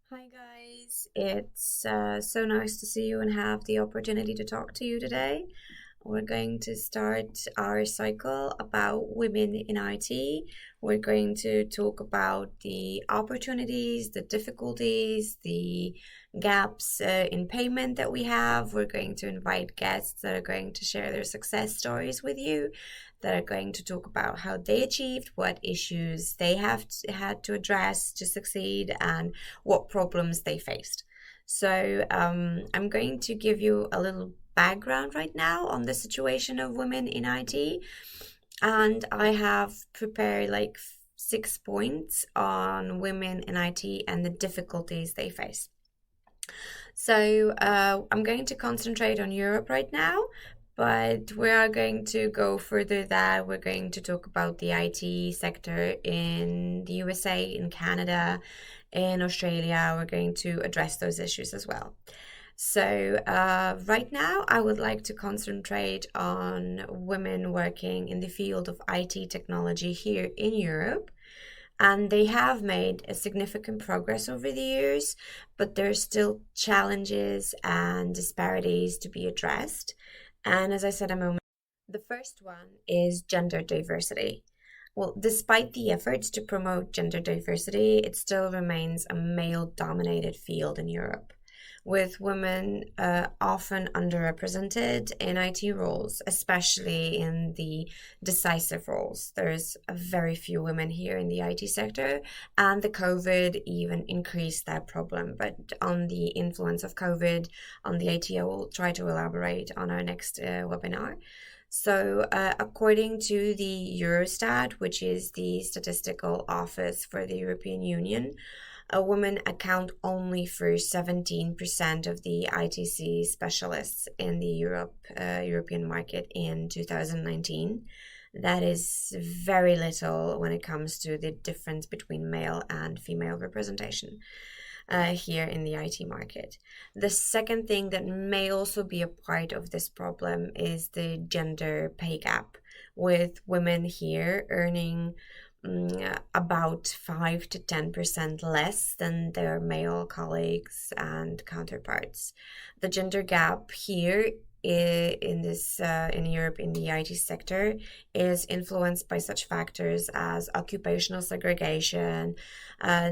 Hi guys, it's so nice to see you and have the opportunity to talk to you today. We're going to start our cycle about women in IT. We're going to talk about the opportunities, the difficulties, the gaps in payment that we have. We're going to invite guests that are going to share their success stories with you, that are going to talk about how they achieved, what issues they had to address to succeed, and what problems they faced. I'm going to give you a little background right now on the situation of women in IT, and I have prepared like 6 points on women in IT and the difficulties they face. I'm going to concentrate on Europe right now, but we are going to go further that we're going to talk about the IT sector in the USA, in Canada, in Australia. We're going to address those issues as well. Right now, I would like to concentrate on women working in the field of IT technology here in Europe. And they have made a significant progress over the years, but there's still challenges and disparities to be addressed. And as I said a moment, the first one is gender diversity. Well, despite the efforts to promote gender diversity, it still remains a male-dominated field in Europe, with women often underrepresented in IT roles, especially in the decisive roles. There's a very few women here in the IT sector, and the COVID even increased that problem. But on the influence of COVID on the IT, I will try to elaborate on our next webinar. According to the Eurostat, which is the statistical office for the European Union, women account only for 17% of the ITC specialists in the European market in 2019. That is very little when it comes to the difference between male and female representation here in the IT market. The second thing that may also be a part of this problem is the gender pay gap, with women here earning about 5 to 10% less than their male colleagues and counterparts. The gender gap here in Europe in the IT sector is influenced by such factors as occupational segregation,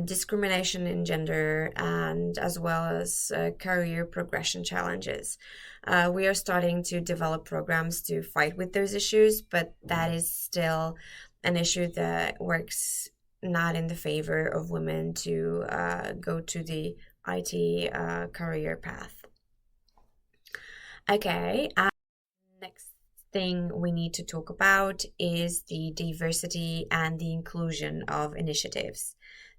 discrimination in gender, and as well as career progression challenges. We are starting to develop programs to fight with those issues, but that is still an issue that works not in the favor of women to go to the IT career path. Okay, next thing we need to talk about is the diversity and the inclusion of initiatives.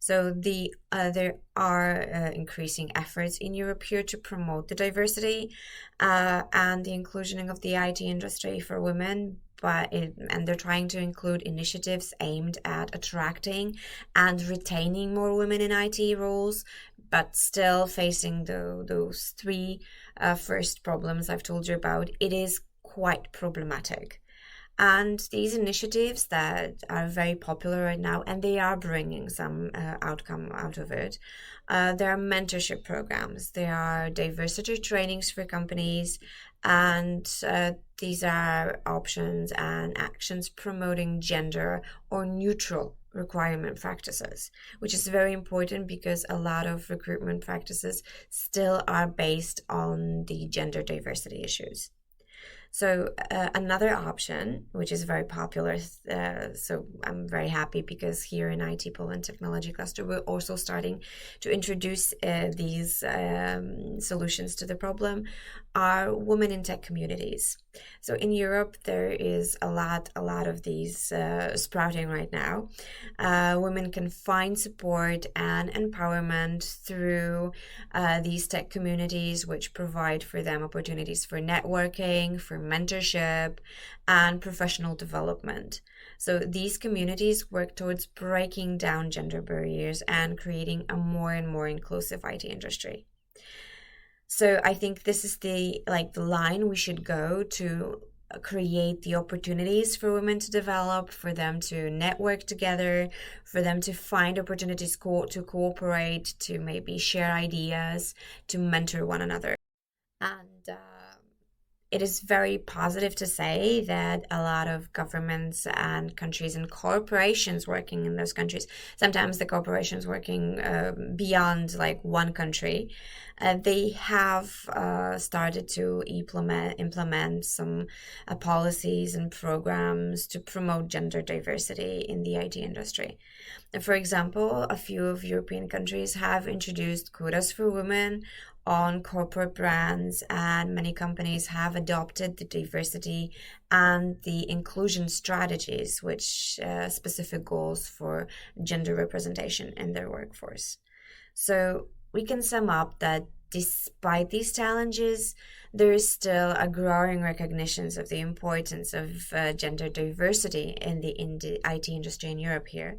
There are increasing efforts in Europe here to promote the diversity and the inclusion of the IT industry for women, and they're trying to include initiatives aimed at attracting and retaining more women in IT roles, but still facing those three first problems I've told you about. It is quite problematic. And these initiatives that are very popular right now, and they are bringing some outcome out of it, there are mentorship programs, there are diversity trainings for companies, and these are options and actions promoting gender or neutral requirement practices, which is very important because a lot of recruitment practices still are based on the gender diversity issues. Another option, which is very popular, so I'm very happy because here in IT Poland Technology Cluster, we're also starting to introduce these solutions to the problem, are women in tech communities. So in Europe, there is a lot of these sprouting right now. Women can find support and empowerment through these tech communities, which provide for them opportunities for networking, for mentorship, and professional development. So these communities work towards breaking down gender barriers and creating a more and more inclusive IT industry. So I think this is the line we should go to create the opportunities for women to develop, for them to network together, for them to find opportunities to cooperate, to maybe share ideas, to mentor one another. And it is very positive to say that a lot of governments and countries and corporations working in those countries, sometimes the corporations working beyond like one country, they have started to implement some policies and programs to promote gender diversity in the IT industry. For example, a few of European countries have introduced quotas for women on corporate brands, and many companies have adopted the diversity and the inclusion strategies, which specific goals for gender representation in their workforce. So we can sum up that despite these challenges, there is still a growing recognition of the importance of gender diversity in the IT industry in Europe here,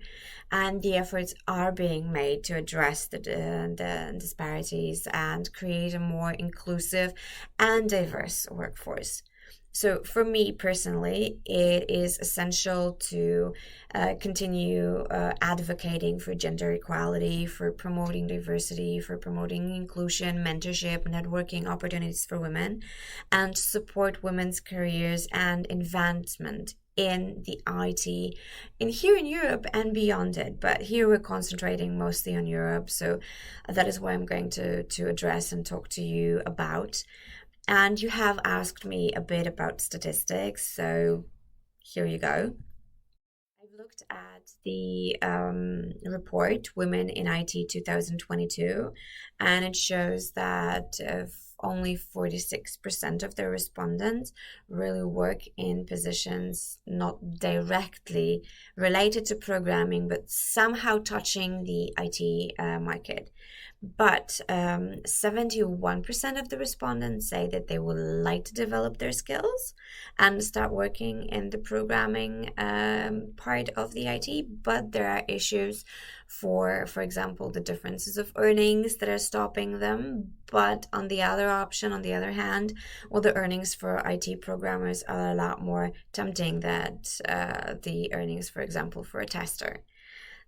and the efforts are being made to address the disparities and create a more inclusive and diverse workforce. So for me personally, it is essential to continue advocating for gender equality, for promoting diversity, for promoting inclusion, mentorship, networking opportunities for women, and to support women's careers and advancement in the IT in here in Europe and beyond it. But here we're concentrating mostly on Europe, so that is what I'm going to address and talk to you about. And you have asked me a bit about statistics, so here you go. I've looked at the report Women in IT 2022, and it shows that only 46% of the respondents really work in positions not directly related to programming, but somehow touching the IT market. But 71% of the respondents say that they would like to develop their skills and start working in the programming part of the IT, but there are issues for example, the differences of earnings that are stopping them. But on the other hand, well, the earnings for IT programmers are a lot more tempting than the earnings, for example, for a tester.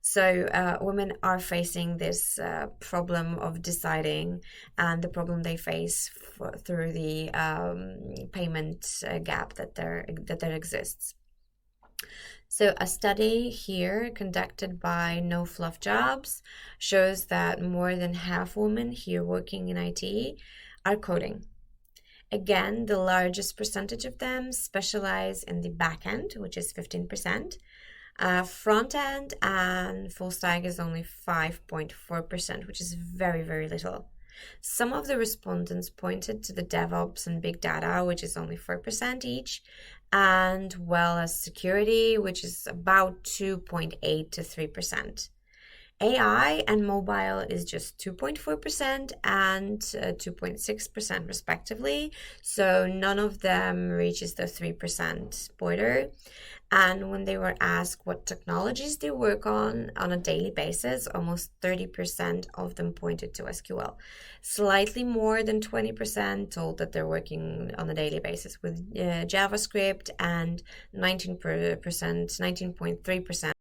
So women are facing this problem of deciding, and the problem they face through the payment gap that exists. So a study here conducted by No Fluff Jobs shows that more than half women here working in IT are coding. Again, the largest percentage of them specialize in the back end, which is 15%. Front end and full stack is only 5.4%, which is very, very little. Some of the respondents pointed to the DevOps and big data, which is only 4% each, and well as security, which is about 2.8 to 3%. AI and mobile is just 2.4% and 2.6% respectively, so none of them reaches the 3% border. And when they were asked what technologies they work on a daily basis, almost 30% of them pointed to SQL. Slightly more than 20% told that they're working on a daily basis with JavaScript, and 19.3%